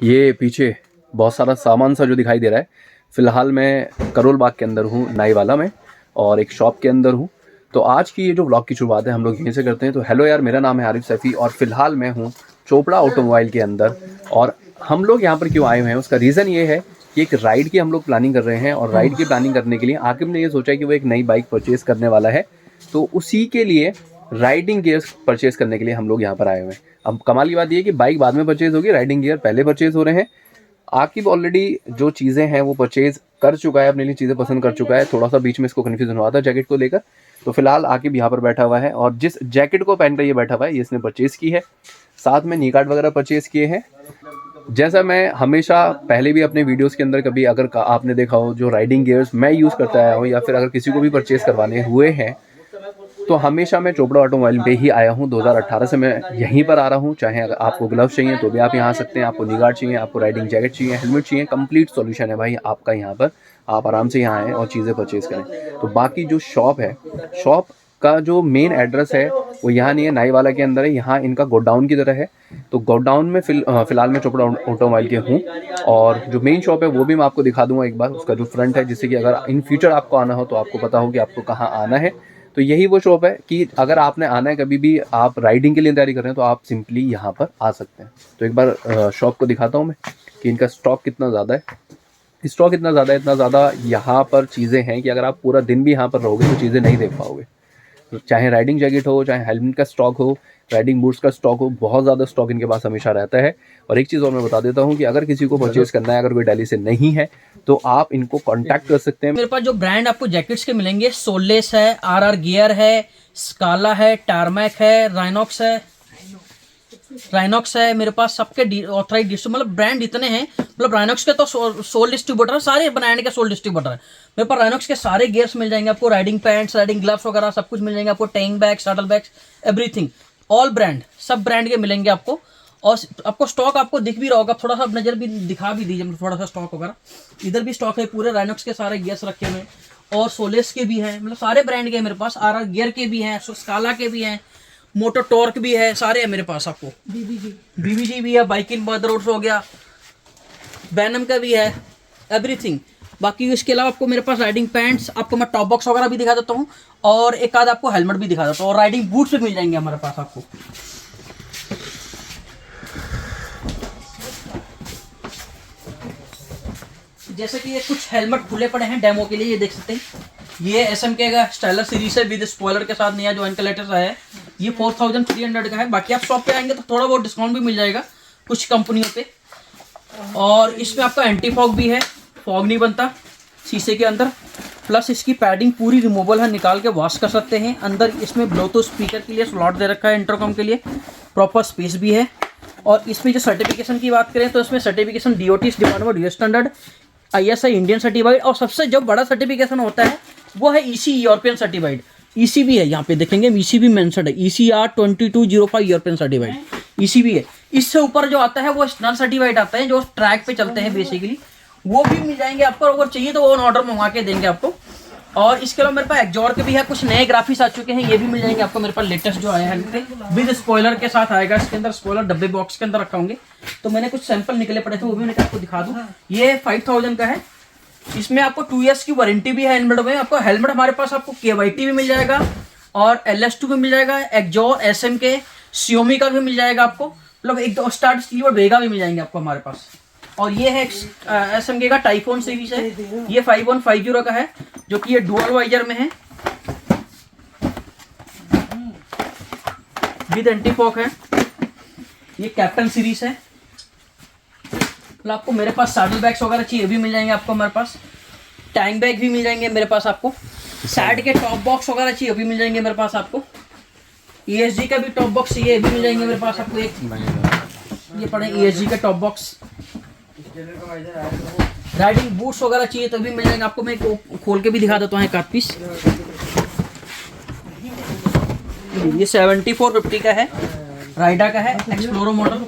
ये पीछे बहुत सारा सामान सा जो दिखाई दे रहा है, फ़िलहाल मैं करोल बाग के अंदर हूँ, नाईवाला में, और एक शॉप के अंदर हूँ। तो आज की ये जो व्लॉग की शुरुआत है हम लोग यहीं से करते हैं। तो हेलो यार, मेरा नाम है आरिफ सैफ़ी और फ़िलहाल मैं हूँ चोपड़ा ऑटोमोबाइल के अंदर। और हम लोग यहाँ पर क्यों आए हुए हैं, उसका रीज़न ये है कि एक राइड की हम लोग प्लानिंग कर रहे हैं। और राइड की प्लानिंग करने के लिए आकिब ने ये सोचा कि वो एक नई बाइक परचेज़ करने वाला है, तो उसी के लिए राइडिंग गियर्स परचेज़ करने के लिए हम लोग यहाँ पर आए हुए हैं। अब कमाल की बात ये है कि बाइक बाद में परचेज़ होगी, राइडिंग गियर पहले परचेज़ हो रहे हैं। आकिब ऑलरेडी जो चीज़ें हैं वो परचेज़ कर चुका है, अपने लिए चीज़ें पसंद कर चुका है। थोड़ा-सा बीच में इसको कन्फ्यूज़न हुआ था जैकेट को लेकर। तो फिलहाल आकिब यहाँ पर बैठा हुआ है और जिस जैकेट को पहन कर ये बैठा हुआ है, ये इसने परचेज़ की है। साथ में नी गार्ड वगैरह परचेज़ किए हैं। जैसा मैं हमेशा पहले भी अपने वीडियोज़ के अंदर कभी अगर आपने देखा हो, जो राइडिंग गियर्स मैं यूज़ करता आया हूँ या फिर अगर किसी को भी परचेज़ करवाने हुए हैं, तो हमेशा मैं चोपड़ा ऑटोमोबाइल पे ही आया हूँ। 2018 से मैं यहीं पर आ रहा हूँ। चाहे अगर आपको ग्लव्स चाहिए तो भी आप यहाँ आ सकते हैं, आपको नी गार्ड चाहिए, आपको राइडिंग जैकेट चाहिए, हेलमेट चाहिए, कंप्लीट सॉल्यूशन है भाई आपका यहाँ पर। आप आराम से यहाँ आएँ और चीज़ें परचेज़ करें। तो बाकी जो शॉप है, शॉप का जो मेन एड्रेस है वो यहाँ नहीं है, नाईवाला के अंदर है। यहाँ इनका गोडाउन की तरह है। तो गोडाउन में फ़िलहाल मैं चोपड़ा ऑटोमोबाइल के हूँ। और जो मेन शॉप है वो भी मैं आपको दिखा दूँगा एक बार, उसका जो फ्रंट है, जिससे कि अगर इन फ्यूचर आपको आना हो तो आपको पता हो कि आपको कहाँ आना है। तो यही वो शॉप है कि अगर आपने आना है, कभी भी आप राइडिंग के लिए तैयारी कर रहे हैं, तो आप सिंपली यहाँ पर आ सकते हैं। तो एक बार शॉप को दिखाता हूँ मैं कि इनका स्टॉक कितना ज़्यादा है। स्टॉक इतना ज़्यादा यहाँ पर चीज़ें हैं कि अगर आप पूरा दिन भी यहाँ पर रहोगे तो चीज़ें नहीं देख पाओगे। तो चाहे राइडिंग जैकेट हो, चाहे हेलमेट का स्टॉक हो, राइडिंग बूट्स का स्टॉक हो, बहुत ज़्यादा स्टॉक इनके पास हमेशा रहता है। और एक चीज़ और मैं बता देता हूँ कि अगर किसी को परचेज़ करना है, अगर कोई दिल्ली से नहीं है, तो आप इनको कॉन्टैक्ट कर सकते हैं। मेरे पास जो ब्रांड आपको जैकेट्स के मिलेंगे, सोलेस है, आरआर गियर है, स्काला है, टारमैक है, राइनॉक्स है मेरे पास। सबके ऑथराइज डिस्ट्रीब्यूटर, मतलब ब्रांड इतने हैं। मतलब राइनॉक्स के तो सोल डिस्ट्रीब्यूटर है, सारे ब्रांड के सोल डिस्ट्रीब्यूटर है मेरे पास। राइनॉक्स के सारे गियर्स मिल जाएंगे आपको, राइडिंग पैंट्स, राइडिंग ग्लव्स वगैरह सब कुछ मिल जाएंगे आपको, tank bag, shuttle bags, everything, all brand, सब ब्रांड के मिलेंगे आपको। और आपको स्टॉक आपको दिख भी रहा होगा, थोड़ा सा नजर भी दिखा भी दीजिए, थोड़ा सा स्टॉक वगैरह। इधर भी स्टॉक है, पूरे राइनॉक्स के सारे गियर्स रखे हुए हैं और सोलेस के भी हैं, मतलब सारे ब्रांड के हैं मेरे पास। आरआर गियर के भी हैं, स्काला के भी हैं, मोटो टॉर्क भी है, सारे हैं मेरे पास। आपको बीबीजी भी है, बाइकिन बर्दरोड्स हो गया, बैनम का भी है, एवरीथिंग। बाकी इसके अलावा आपको मेरे पास राइडिंग पैंट्स, आपको मैं टॉप बॉक्स वगैरह भी दिखा देता हूँ और एक आध आपको हेलमेट भी दिखा देता हूँ। और राइडिंग बूट्स भी मिल जाएंगे हमारे पास आपको। जैसे कि ये कुछ हेलमेट खुले पड़े हैं डेमो के लिए, ये देख सकते हैं। ये SMK का स्टाइलर सीरीज है विद स्पॉइलर के साथ, नया जो इनका लेटेस्ट आया है। ये 4300 का है। बाकी आप शॉप पे आएंगे तो थोड़ा बहुत डिस्काउंट भी मिल जाएगा कुछ कंपनियों पे। और इसमें आपका एंटी फॉग भी है, फॉग नहीं बनता शीशे के अंदर। प्लस इसकी पैडिंग पूरी रिमूवेबल है, निकाल के वॉश कर सकते हैं। अंदर इसमें ब्लूटूथ स्पीकर के लिए स्लॉट दे रखा है, इंटरकॉम के लिए प्रॉपर स्पेस भी है। और इसमें जो सर्टिफिकेशन की बात करें तो इसमें certification DOT department US standard, ISI Indian certified, और सबसे जो बड़ा सर्टिफिकेशन होता है वो है EC यूरोपियन सर्टिफाइड। EC भी है, यहाँ पे देखेंगे EC भी मेंशन्ड है, ECR 2205 यूरोपियन सर्टिफाइड, EC भी है। इससे ऊपर जो आता है वो नॉन सर्टिफाइड आता है, जो ट्रैक पे चलते हैं बेसिकली, वो भी मिल जाएंगे आपको। अगर चाहिए तो वो ऑर्डर मंगवा के देंगे आपको। और इसके अलावा मेरे पास एक्जॉर के भी है, कुछ नए ग्राफिक्स आ चुके हैं, ये भी मिल जाएंगे आपको मेरे पास। लेटेस्ट जो आया है विद स्पॉइलर के साथ आएगा, इसके अंदर स्पॉइलर डब्बे बॉक्स के अंदर रखा होंगे। तो मैंने कुछ सैंपल निकले पड़े थे, वो भी मैंने आपको दिखा दूं। ये 5000 का है, इसमें आपको 2 years की वारंटी भी है हेलमेट में। आपको हेलमेट हमारे पास आपको KYT भी मिल जाएगा और LS2 भी मिल जाएगा, एक्जॉर, SMK, Xiaomi का भी मिल जाएगा आपको। मतलब एक दो स्टार्ट स्टील और वेगा भी मिल जाएंगे आपको हमारे पास। और ये है SMK का टाइफोन सीरीज है, ये 5150 का है, जो कि ये डुअल वाइजर में है, विद एंटी फॉग है। ये कैप्टन सीरीज है। मतलब आपको मेरे पास सैडल बैग्स वगैरह चाहिए भी मिल जाएंगे आपको हमारे पास। टैंक बैग भी मिल जाएंगे मेरे पास आपको। साइड के टॉप बॉक्स वगैरह चाहिए भी मिल जाएंगे मेरे पास आपको। ESG का भी टॉप बॉक्स चाहिए भी मिल जाएंगे मेरे पास आपको। एक ये पड़े ESG के टॉप बॉक्स। राइडिंग बूट्स वगैरह चाहिए तो भी मिल जाएंगे आपको। मैं खोल के भी दिखा देता हूँ एक आध पीस। ये 7450 का है, राइडा का है, एक्सप्लोरो मॉडल।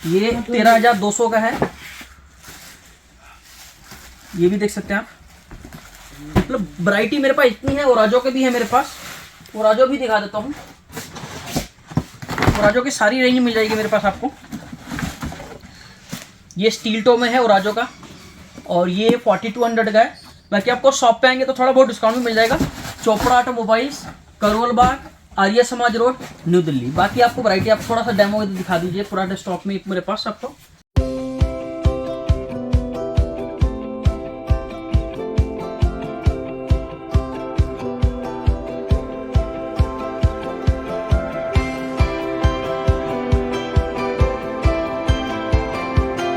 ये 13200 का है, ये भी देख सकते हैं आप। मतलब वैरायटी मेरे पास इतनी है। ओराजो के भी है मेरे पास, ओराजो भी दिखा देता हूँ। ओराजो की सारी रेंज मिल जाएगी मेरे पास आपको। ये स्टील टो में है ओराजो का, और ये 4200 का है। बाकी आपको शॉप पे आएंगे तो थोड़ा बहुत डिस्काउंट भी मिल जाएगा। Chopra automobiles, Karol Bagh, Arya Samaj road, new Delhi. बाकी आपको वैरायटी आप थोड़ा सा डेमो दिखा दीजिए, पूरा स्टॉक में मेरे पास आपको।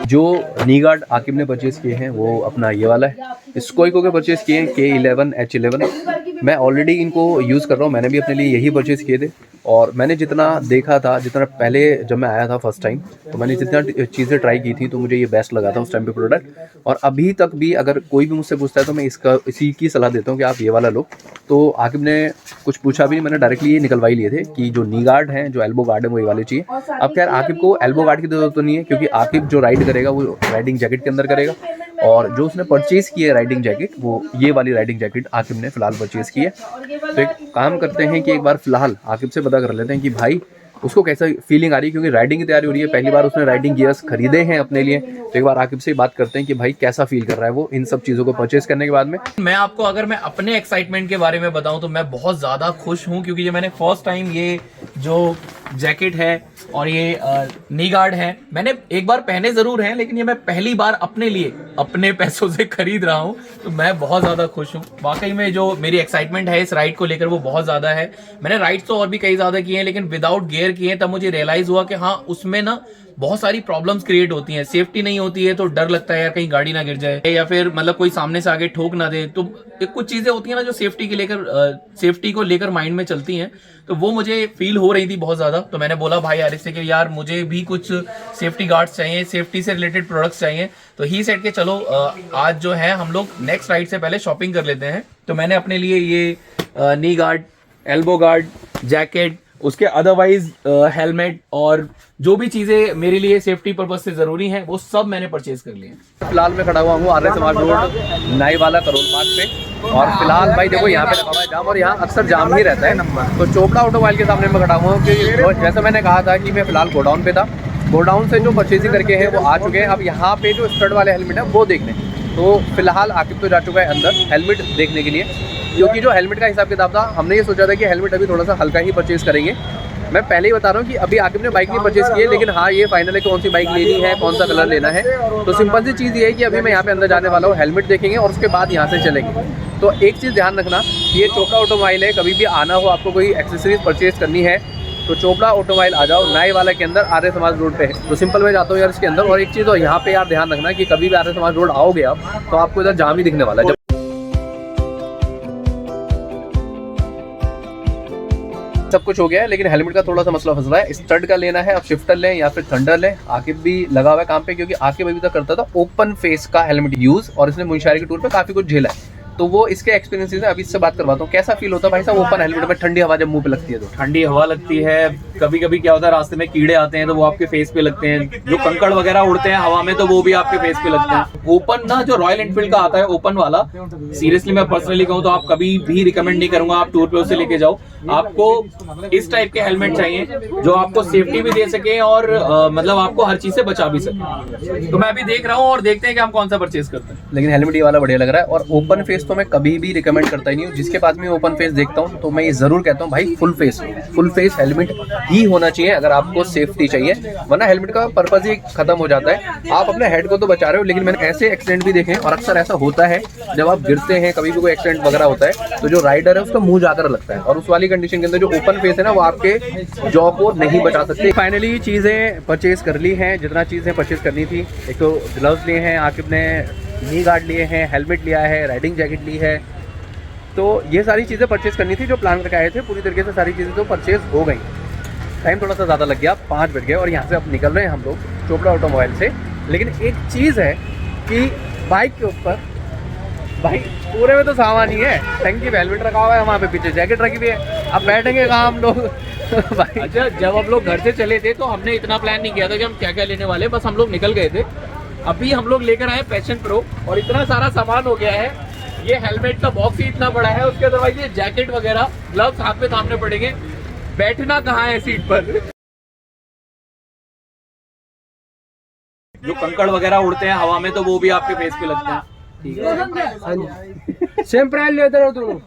जो नी गार्ड आकिब ने परचेज़ किए हैं वो अपना ये वाला है। स्कोइको के परचेज़ किए हैं K11 H11। मैं ऑलरेडी इनको यूज़ कर रहा हूँ, मैंने भी अपने लिए यही परचेज़ किए थे। और मैंने जितना देखा था, जितना पहले जब मैं आया था फर्स्ट टाइम, तो मैंने जितना चीज़ें ट्राई की थी तो मुझे ये बेस्ट लगा था उस टाइम पे प्रोडक्ट। और अभी तक भी अगर कोई भी मुझसे पूछता है तो मैं इसी की सलाह देता हूँ कि आप ये वाला लो। तो आकिब ने कुछ पूछा भी नहीं, मैंने डायरेक्टली ये निकलवाई लिए थे कि जो नी गार्ड हैं, जो एल्बो गार्ड है, वो ये वाले चाहिए। अब खैर आकिब को एल्बो गार्ड की जरूरत तो नहीं है, क्योंकि आकिब जो राइड करेगा वो राइडिंग जैकेट के अंदर करेगा। और जो उसने परचेज़ की है राइडिंग जैकेट, वो ये वाली राइडिंग जैकेट आकिब ने फ़िलहाल परचेज़ की है। तो एक काम करते हैं कि एक बार फ़िलहाल आकिब से पता कर लेते हैं कि भाई उसको कैसा फीलिंग आ रही है, क्योंकि राइडिंग की तैयारी हो रही है, पहली बार उसने राइडिंग गियर्स खरीदे हैं अपने लिए। तो एक बार आकिब से बात करते हैं कि भाई कैसा फील कर रहा है वो इन सब चीज़ों को परचेज़ करने के बाद में। मैं आपको अगर मैं अपने एक्साइटमेंट के बारे में बताऊं तो मैं बहुत ज़्यादा खुश हूं, क्योंकि ये मैंने फर्स्ट टाइम ये जो जैकेट है और ये नी गार्ड है, मैंने एक बार पहने ज़रूर हैं, लेकिन ये मैं पहली बार अपने लिए अपने पैसों से खरीद रहा हूं। तो मैं बहुत ज़्यादा खुश हूं। वाकई में जो मेरी एक्साइटमेंट है इस राइड को लेकर वो बहुत ज़्यादा है। मैंने राइड्स तो और भी कई ज़्यादा किए हैं, लेकिन विदाउट गियर किए हैं, तब मुझे रियलाइज़ हुआ कि हाँ, उसमें ना बहुत सारी प्रॉब्लम्स क्रिएट होती हैं। सेफ्टी नहीं होती है तो डर लगता है यार कहीं गाड़ी ना गिर जाए, या फिर मतलब कोई सामने से आगे ठोक ना दे। तो कुछ चीज़ें होती हैं ना जो सेफ्टी को लेकर माइंड में चलती हैं। तो वो मुझे फील हो रही थी बहुत ज़्यादा। तो मैंने बोला भाई यार इससे कि यार मुझे भी कुछ सेफ्टी गार्ड्स चाहिए, सेफ्टी से रिलेटेड प्रोडक्ट्स चाहिए। तो ही सेट के चलो आज जो है हम लोग नेक्स्ट राइड से पहले शॉपिंग कर लेते हैं। तो मैंने अपने लिए ये नी गार्ड, एल्बो गार्ड, जैकेट, उसके अदरवाइज हेलमेट और जो भी चीज़ें मेरे लिए सेफ्टी पर्पज से ज़रूरी हैं वो सब मैंने परचेज कर लिए। फिलहाल मैं खड़ा हुआ हूँ आर्य समाज रोड नाई वाला करोल बाग पे। और फिलहाल भाई देखो यहाँ पे लगा हुआ है जाम, और यहाँ अक्सर जाम ही रहता है। तो चोपड़ा ऑटोमोबाइल के सामने मैं खड़ा हुआ हूँ कि जैसे मैंने कहा था कि मैं फिलहाल गोडाउन पे था, गोडाउन से जो परचेजिंग करके हैं वो आ चुके हैं। अब यहाँ पे जो स्टड वाले हेलमेट है वो देखने। तो फिलहाल आकिब तो जा चुका है अंदर हेलमेट देखने के लिए, क्योंकि जो हेलमेट का हिसाब किताब था, हमने ये सोचा था कि हेलमेट अभी थोड़ा सा हल्का ही परचेज़ करेंगे। मैं पहले ही बता रहा हूँ कि अभी आकिब ने बाइक नहीं परचेज़ की है, लेकिन हाँ ये फाइनल है कौन सी बाइक लेनी है, कौन सा कलर लेना है। तो सिंपल सी चीज़ ये है कि अभी मैं यहाँ पे अंदर जाने वाला हूँ, हेलमेट देखेंगे और उसके बाद यहाँ से चलेंगे। तो एक चीज़ ध्यान रखना, ये चोपड़ा ऑटोमोबाइल है, कभी भी आना हो आपको कोई एक्सेसरीज परचेज़ करनी है तो चोपड़ा ऑटोमोबाइल आ जाओ, नाई वाला के अंदर आर्य समाज रोड पे है। तो सिंपल मैं जाता हूँ यार इसके अंदर। और एक चीज़ और यहाँ पे यार ध्यान रखना कि कभी भी आर्य समाज रोड आओगे आप तो आपको इधर जाम ही दिखने वाला है। सब कुछ हो गया है, लेकिन हेलमेट का थोड़ा सा मसला फंस रहा है। स्टड का लेना है, अब शिफ्टर लें या फिर थंडर लें। आकिब भी लगा हुआ है काम पे, क्योंकि आकिब अभी तक करता था ओपन फेस का हेलमेट यूज़, और इसने मुंशियारी के टूर पे काफ़ी कुछ झेला है। तो वो इसके एक्सपीरियंसेस है, अभी इससे बात करवाता हूँ। कैसा फील होता है भाई साहब ओपन हेलमेट में, ठंडी हवा जब मुंह पे लगती है तो? ठंडी हवा लगती है, कभी कभी क्या होता है रास्ते में कीड़े आते हैं तो वो आपके फेस पे लगते हैं, जो कंकड़ वगैरह उड़ते हैं हवा में तो वो भी आपके फेस पे लगते हैं। ओपन ना जो रॉयल एनफील्ड का आता है ओपन वाला, सीरियसली मैं पर्सनली कहूँ तो आप कभी भी रिकमेंड नहीं करूंगा आप टूर पे उसे लेके जाओ। आपको इस टाइप के हेलमेट चाहिए जो आपको सेफ्टी भी दे सके और मतलब आपको हर चीज से बचा भी सके। तो मैं अभी देख रहा हूँ और देखते हैं कि हम कौन सा परचेज करते हैं। लेकिन हेलमेट ये वाला बढ़िया लग रहा है। और ओपन फेस तो मैं कभी भी रिकमेंड करता ही नहीं हूँ। जिसके पास में ओपन फेस देखता हूँ तो मैं ये जरूर कहता हूँ भाई फुल फेस हेलमेट ही होना चाहिए अगर आपको सेफ्टी चाहिए, वरना हेलमेट का पर्पज ही खत्म हो जाता है। आप अपने हेड को तो बचा रहे हो, लेकिन मैंने ऐसे एक्सीडेंट भी देखे हैं, और अक्सर ऐसा होता है जब आप गिरते हैं, कभी भी कोई एक्सीडेंट वगैरह होता है तो जो राइडर है उसका मुंह जाकर लगता है, और उस वाली कंडीशन के अंदर जो ओपन फेस है ना वो आपके जॉ को नहीं बचा सकते। फाइनली चीज़ें परचेज कर ली हैं, जितना चीज़ें परचेज करनी थी। एक तो ग्लव्स लिए हैं, आकिब ने नी गार्ड लिए हैं, हेलमेट लिया है, राइडिंग जैकेट ली है। तो ये सारी चीज़ें परचेज करनी थी जो प्लान करके आए थे। पूरी तरीके से सारी चीज़ें तो परचेज हो गई। टाइम थोड़ा सा ज़्यादा लग गया, 5 बज गए, और यहाँ से अब निकल रहे हैं हम लोग चोपड़ा ऑटोमोबाइल से। लेकिन एक चीज़ है कि बाइक के ऊपर भाई पूरे में तो सामान ही है, टंकी पे हेलमेट रखा हुआ है, वहाँ पे पीछे जैकेट रखी हुई है। अब बैठेंगे कहाँ हम लोग भाई। अच्छा, जब हम लोग घर से चले थे तो हमने इतना प्लान नहीं किया था कि हम क्या क्या लेने वाले, बस हम लोग निकल गए थे। अभी हम लोग लेकर आए पैशन प्रो और इतना सारा सामान हो गया है। ये हेलमेट का बॉक्स ही इतना बड़ा है, उसके अदरवाइज ये जैकेट वगैरह ग्लव्स हाथ में थामने पड़ेंगे। बैठना कहाँ है सीट पर। जो कंकड़ वगैरह उड़ते हैं हवा में तो वो भी आपके फेस पे लगते हैं। ठीक है, हाँ जी सेम प्राइस लेते रहो दोनों।